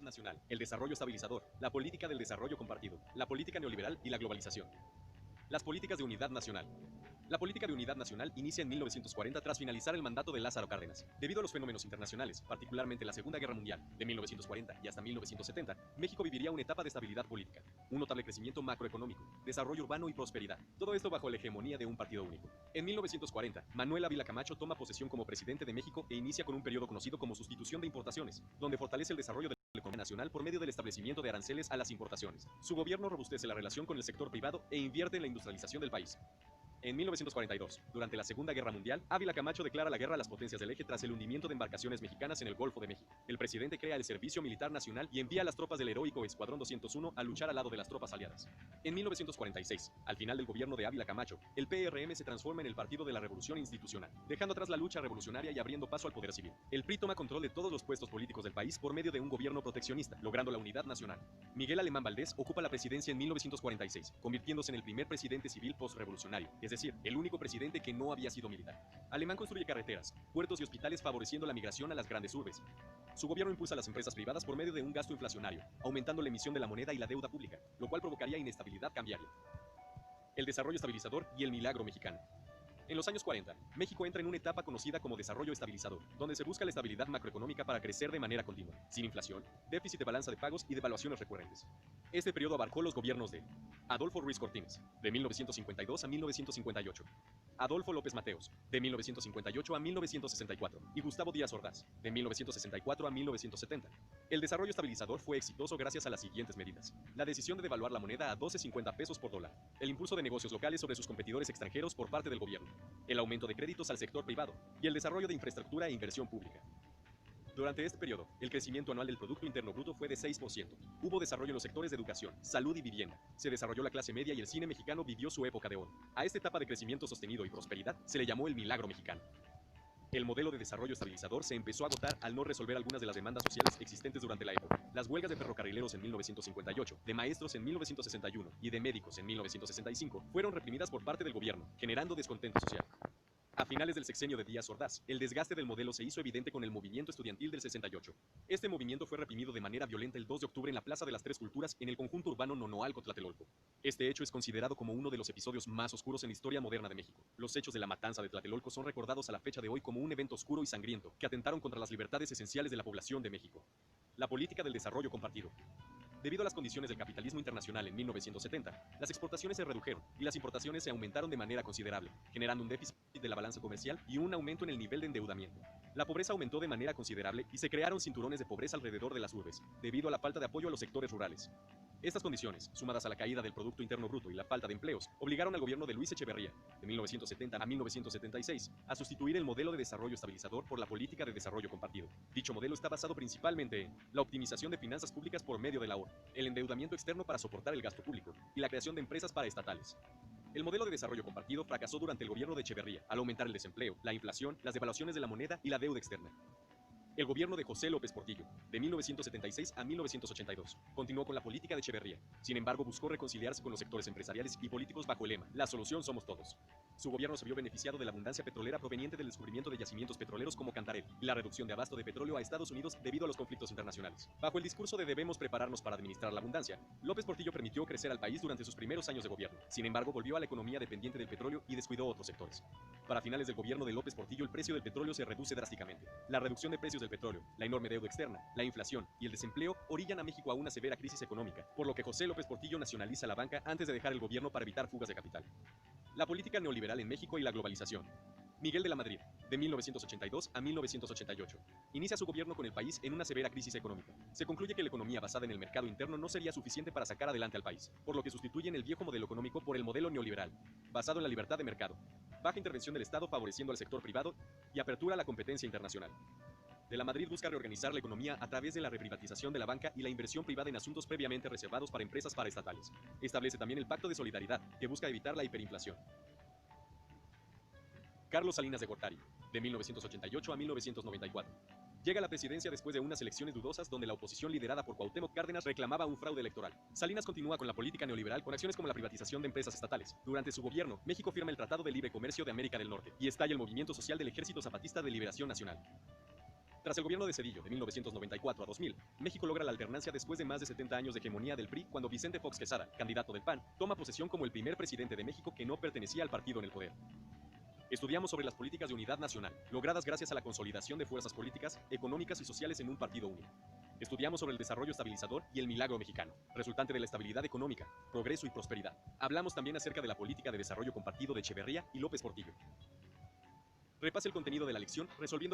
nacional, el desarrollo estabilizador, la política del desarrollo compartido, la política neoliberal y la globalización. Las políticas de unidad nacional. La política de unidad nacional inicia en 1940 tras finalizar el mandato de Lázaro Cárdenas. Debido a los fenómenos internacionales, particularmente la Segunda Guerra Mundial, de 1940 y hasta 1970, México viviría una etapa de estabilidad política, un notable crecimiento macroeconómico, desarrollo urbano y prosperidad. Todo esto bajo la hegemonía de un partido único. En 1940, Manuel Ávila Camacho toma posesión como presidente de México e inicia con un periodo conocido como sustitución de importaciones, donde fortalece el desarrollo de la economía nacional por medio del establecimiento de aranceles a las importaciones. Su gobierno robustece la relación con el sector privado e invierte en la industrialización del país. En 1942, durante la Segunda Guerra Mundial, Ávila Camacho declara la guerra a las potencias del eje tras el hundimiento de embarcaciones mexicanas en el Golfo de México. El presidente crea el Servicio Militar Nacional y envía a las tropas del heroico Escuadrón 201 a luchar al lado de las tropas aliadas. En 1946, al final del gobierno de Ávila Camacho, el PRM se transforma en el Partido de la Revolución Institucional, dejando atrás la lucha revolucionaria y abriendo paso al poder civil. El PRI toma control de todos los puestos políticos del país por medio de un gobierno proteccionista, logrando la unidad nacional. Miguel Alemán Valdés ocupa la presidencia en 1946, convirtiéndose en el primer presidente civil postrevolucionario, es decir, el único presidente que no había sido militar. Alemán construye carreteras, puertos y hospitales favoreciendo la migración a las grandes urbes. Su gobierno impulsa a las empresas privadas por medio de un gasto inflacionario, aumentando la emisión de la moneda y la deuda pública, lo cual provocaría inestabilidad cambiaria. El desarrollo estabilizador y el milagro mexicano. En los años 40, México entra en una etapa conocida como desarrollo estabilizador, donde se busca la estabilidad macroeconómica para crecer de manera continua, sin inflación, déficit de balanza de pagos y devaluaciones recurrentes. Este periodo abarcó los gobiernos de Adolfo Ruiz Cortines, de 1952 a 1958, Adolfo López Mateos, de 1958 a 1964, y Gustavo Díaz Ordaz, de 1964 a 1970. El desarrollo estabilizador fue exitoso gracias a las siguientes medidas: la decisión de devaluar la moneda a 12.50 pesos por dólar, el impulso de negocios locales sobre sus competidores extranjeros por parte del gobierno, el aumento de créditos al sector privado y el desarrollo de infraestructura e inversión pública. Durante este periodo, el crecimiento anual del Producto Interno Bruto fue de 6%. Hubo desarrollo en los sectores de educación, salud y vivienda. Se desarrolló la clase media y el cine mexicano vivió su época de oro. A esta etapa de crecimiento sostenido y prosperidad se le llamó el milagro mexicano. El modelo de desarrollo estabilizador se empezó a agotar al no resolver algunas de las demandas sociales existentes durante la época. Las huelgas de ferrocarrileros en 1958, de maestros en 1961 y de médicos en 1965 fueron reprimidas por parte del gobierno, generando descontento social. A finales del sexenio de Díaz Ordaz, el desgaste del modelo se hizo evidente con el movimiento estudiantil del 68. Este movimiento fue reprimido de manera violenta el 2 de octubre en la Plaza de las Tres Culturas en el conjunto urbano Nonoalco, Tlatelolco. Este hecho es considerado como uno de los episodios más oscuros en la historia moderna de México. Los hechos de la matanza de Tlatelolco son recordados a la fecha de hoy como un evento oscuro y sangriento que atentaron contra las libertades esenciales de la población de México. La política del desarrollo compartido. Debido a las condiciones del capitalismo internacional en 1970, las exportaciones se redujeron y las importaciones se aumentaron de manera considerable, generando un déficit de la balanza comercial y un aumento en el nivel de endeudamiento. La pobreza aumentó de manera considerable y se crearon cinturones de pobreza alrededor de las urbes, debido a la falta de apoyo a los sectores rurales. Estas condiciones, sumadas a la caída del Producto Interno Bruto y la falta de empleos, obligaron al gobierno de Luis Echeverría, de 1970 a 1976, a sustituir el modelo de desarrollo estabilizador por la política de desarrollo compartido. Dicho modelo está basado principalmente en la optimización de finanzas públicas por medio del ahorro, el endeudamiento externo para soportar el gasto público y la creación de empresas paraestatales. El modelo de desarrollo compartido fracasó durante el gobierno de Echeverría, al aumentar el desempleo, la inflación, las devaluaciones de la moneda y la deuda externa. El gobierno de José López Portillo, de 1976 a 1982, continuó con la política de Echeverría. Sin embargo, buscó reconciliarse con los sectores empresariales y políticos bajo el lema: la solución somos todos. Su gobierno se vio beneficiado de la abundancia petrolera proveniente del descubrimiento de yacimientos petroleros como Cantarell y la reducción de abasto de petróleo a Estados Unidos debido a los conflictos internacionales. Bajo el discurso de debemos prepararnos para administrar la abundancia, López Portillo permitió crecer al país durante sus primeros años de gobierno. Sin embargo, volvió a la economía dependiente del petróleo y descuidó otros sectores. Para finales del gobierno de López Portillo, el precio del petróleo se reduce drásticamente. La reducción de precios del petróleo, la enorme deuda externa, la inflación y el desempleo orillan a México a una severa crisis económica, por lo que José López Portillo nacionaliza la banca antes de dejar el gobierno para evitar fugas de capital. La política neoliberal en México y la globalización. Miguel de la Madrid, de 1982 a 1988, inicia su gobierno con el país en una severa crisis económica. Se concluye que la economía basada en el mercado interno no sería suficiente para sacar adelante al país, por lo que sustituyen el viejo modelo económico por el modelo neoliberal, basado en la libertad de mercado, baja intervención del Estado favoreciendo al sector privado y apertura a la competencia internacional. De la Madrid busca reorganizar la economía a través de la reprivatización de la banca y la inversión privada en asuntos previamente reservados para empresas paraestatales. Establece también el Pacto de Solidaridad, que busca evitar la hiperinflación. Carlos Salinas de Gortari, de 1988 a 1994. Llega a la presidencia después de unas elecciones dudosas donde la oposición liderada por Cuauhtémoc Cárdenas reclamaba un fraude electoral. Salinas continúa con la política neoliberal con acciones como la privatización de empresas estatales. Durante su gobierno, México firma el Tratado de Libre Comercio de América del Norte y estalla el movimiento social del Ejército Zapatista de Liberación Nacional. Tras el gobierno de Zedillo de 1994 a 2000, México logra la alternancia después de más de 70 años de hegemonía del PRI cuando Vicente Fox Quesada, candidato del PAN, toma posesión como el primer presidente de México que no pertenecía al partido en el poder. Estudiamos sobre las políticas de unidad nacional, logradas gracias a la consolidación de fuerzas políticas, económicas y sociales en un partido único. Estudiamos sobre el desarrollo estabilizador y el milagro mexicano, resultante de la estabilidad económica, progreso y prosperidad. Hablamos también acerca de la política de desarrollo compartido de Echeverría y López Portillo. Repase el contenido de la lección resolviendo los